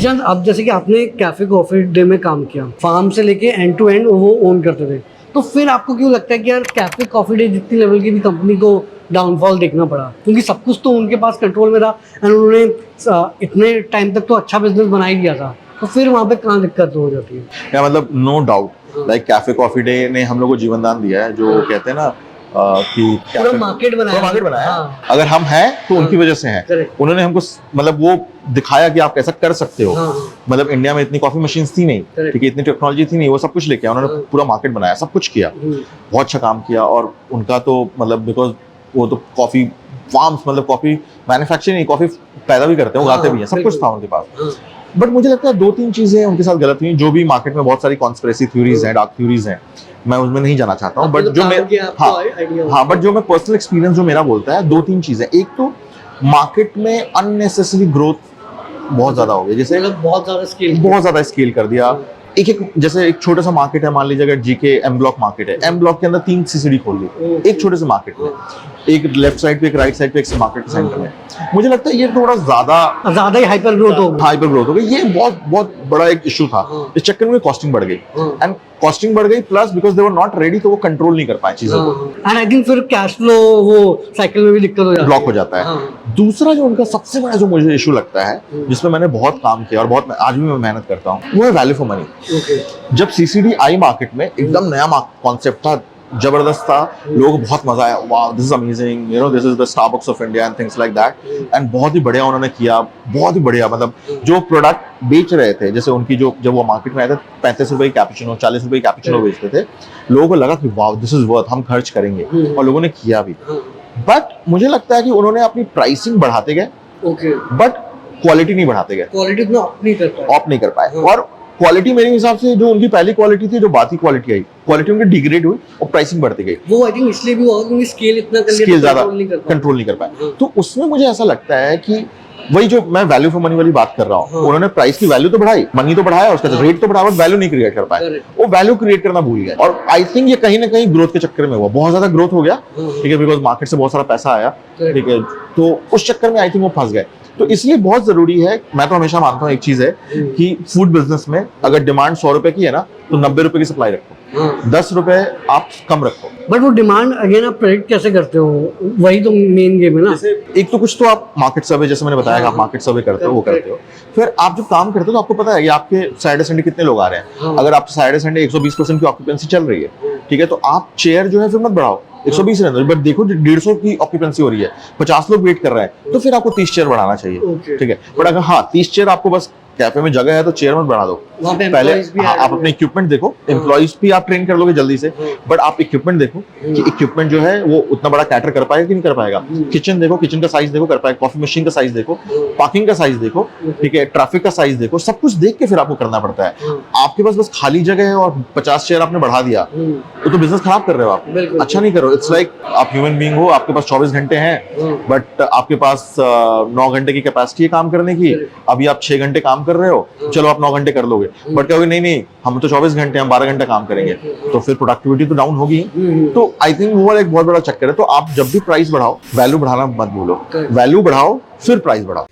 निशांत, अब जैसे कि आपने कैफे कॉफी डे में काम किया, फार्म से लेके एंड टू एंड वो ओन करते थे, तो फिर आपको क्यों लगता है कि यार कैफे कॉफी डे जितनी लेवल की भी कंपनी को डाउनफॉल देखना पड़ा? क्योंकि सब कुछ तो उनके पास कंट्रोल में था एंड उन्होंने इतने टाइम तक तो अच्छा बिजनेस बना ही दिया था, तो फिर वहाँ पे कहाँ दिक्कत हो जाती है? या मतलब no doubt like Cafe Coffee Day ने हम लोग को जीवन दान दिया है, जो कहते हैं ना कि पूरा मार्केट बनाया। हाँ। अगर हम हैं तो उनकी वजह से हैं। Correct. उन्होंने हमको मतलब वो दिखाया कि आप ऐसा कर सकते हो। हाँ। मतलब इंडिया में इतनी कॉफी मशीन्स थी नहीं, Correct. ठीक है, इतनी टेक्नोलॉजी थी नहीं, वो सब कुछ लेके आया उन्होंने, पूरा मार्केट बनाया, सब कुछ किया, बहुत अच्छा काम किया। और उनका तो मतलब बिकॉज वो तो कॉफी फार्म्स, मतलब कॉफी मैन्युफैक्चरिंग नहीं, कॉफी पैदा भी करते हैं, उगाते भी हैं, सब कुछ था उनके पास। बट मुझे लगता है 2-3 चीजें उनके साथ गलत हुई, जो भी मार्केट में बहुत सारी कॉन्स्पिरेसी थ्योरीज हैं, डार्क थ्योरीज हैं, मैं उसमें नहीं जाना चाहता हूँ। बट जो बट जो मैं पर्सनल एक्सपीरियंस जो मेरा बोलता है, 2-3 चीजें। एक तो मार्केट में अननेसेसरी ग्रोथ बहुत ज्यादा हो गई, जैसे बहुत ज्यादा स्केल कर दिया। जैसे एक छोटा सा मार्केट है, मान लीजिए अगर जीके एम ब्लॉक मार्केट है, एम ब्लॉक के अंदर 3 सीसीडी खोल ली एक छोटे से मार्केट में, एक लेफ्ट साइड पे, एक राइट साइड पे, एक मार्केट के सेंटर में। मुझे लगता है ये थोड़ा ज्यादा ही हाइपर ग्रोथ हो गई। ये बहुत बड़ा एक इशू था। इस चक्कर में कॉस्टिंग बढ़ गई, एंड कॉस्टिंग बढ़ गई plus because they were not ready, तो वो कंट्रोल नहीं कर पाए चीजों को, एंड आई थिंक फिर कैश फ्लो वो साइकिल में भी दिक्कत हो जाती है, ब्लॉक हो जाता है। दूसरा जो उनका सबसे बड़ा जो मुझे इशू लगता है, जिसमें मैंने बहुत काम किया और बहुत आज भी मैं मेहनत करता हूँ, वो है वैल्यू फॉर मनी। जब सीसीडी आई मार्केट में, एकदम नया कॉन्सेप्ट था, जबरदस्त था, लोगों को बहुत मजा आया, wow this is amazing, you know this is the Starbucks of India and things like that. And बहुत ही बढ़िया उन्होंने किया, बहुत ही बढ़िया। मतलब जो प्रोडक्ट बेच रहे थे, जैसे उनकी जो जब वो मार्केट में आए थे, 35 रुपए की कैपुचिनो, 40 रुपए की कैपुचिनो बेचते थे, लोगों को लगा कि वाओ दिस इज वर्थ, हम खर्च करेंगे, और लोगों ने किया भी। बट मुझे लगता है कि उन्होंने अपनी प्राइसिंग बढ़ाते गए, बट क्वालिटी नहीं बढ़ाते गए, क्वालिटी उतना ऑप नहीं कर पाए। और क्वालिटी मेरे हिसाब से जो उनकी पहली क्वालिटी थी, जो बाकी क्वालिटी आई, क्वालिटी उनकी डिग्रेड हुई और प्राइसिंग बढ़ती गई। वो आई थिंक इसलिए भी हुआ क्योंकि स्केल इतना ज्यादा कंट्रोल नहीं कर पाए। तो उसमें मुझे ऐसा लगता है कि वही जो मैं वैल्यू फॉर मनी वाली बात कर रहा हूँ, उन्होंने प्राइस की वैल्यू तो बढ़ाई, मनी तो बढ़ाया, उसका रेट तो बढ़ाया, वैल्यू नहीं क्रिएट कर पाए, वो वैल्यू क्रिएट करना भूल गए। और आई थिंक ये कहीं ना कहीं ग्रोथ के चक्कर में हुआ, बहुत ज्यादा ग्रोथ हो गया, ठीक है, बिकॉज मार्केट से बहुत सारा पैसा आया, ठीक है, तो उस चक्कर में आई थिंक वो फंस गए। तो इसलिए बहुत जरूरी है, मैं तो हमेशा मानता हूँ एक चीज है कि फूड बिजनेस में अगर डिमांड 100 रुपए की है ना, तो 90 रुपए की सप्लाई रखो, 10 रुपए आप कम रखो। बट वो डिमांड अगेन आप प्रेडिक्ट कैसे करते हो? वही तो मेन गेम है ना। एक तो कुछ तो आप मार्केट सर्वे, जैसे मैंने बताया, आप मार्केट सर्वे करते हो, वो करते हो। फिर आप जब काम करते हो तो आपको पता है कि आपके सैटरडे संडे कितने लोग आ रहे हैं। अगर आप सैटरडे संडे 120% की ऑक्यूपेंसी चल रही है, ठीक है, तो आप चेयर जो है फिर मत बढ़ाओ, 120 रहने दो। बट देखो 150 की ऑक्यूपेंसी हो रही है, 50 लोग वेट कर रहे हैं, तो फिर आपको 30 चेयर बढ़ाना चाहिए, ठीक है। बट अगर 30 चेयर आपको बस कैफे में जगह है तो चेयर मत बढ़ा दो। पहले आप अपने इक्विपमेंट देखो, एम्प्लॉइज भी आप ट्रेन कर लोगे जल्दी से, बट आप इक्विपमेंट देखो कि इक्विपमेंट जो है वो उतना बड़ा कैटर कर पाएगा कि नहीं कर पाएगा। किचन देखो, किचन का साइज देखो, कर पाएगा, कॉफी मशीन का साइज देखो, पार्किंग का साइज देखो, ठीक है, ट्रैफिक का साइज देखो, सब कुछ देख के फिर आपको करना पड़ता है। आपके पास बस खाली जगह है और 50 चेयर आपने बढ़ा दिया, तो बिजनेस खराब कर रहे हो आप, अच्छा नहीं कर रहे हो। इट्स लाइक आप ह्यूमन बीइंग हो, आपके पास 24 घंटे हैं, बट आपके पास 9 घंटे की कैपेसिटी है काम करने की, अभी आप 6 घंटे काम कर रहे हो, चलो आप 9 घंटे कर लोगे, बट कहोगे नहीं हम तो 24 घंटे, हम 12 घंटे काम करेंगे, तो फिर प्रोडक्टिविटी तो डाउन होगी। तो आई थिंक वो एक बहुत बड़ा चक्कर है। तो आप जब भी प्राइस बढ़ाओ, वैल्यू बढ़ाना मत भूलो, वैल्यू बढ़ाओ फिर प्राइस बढ़ाओ।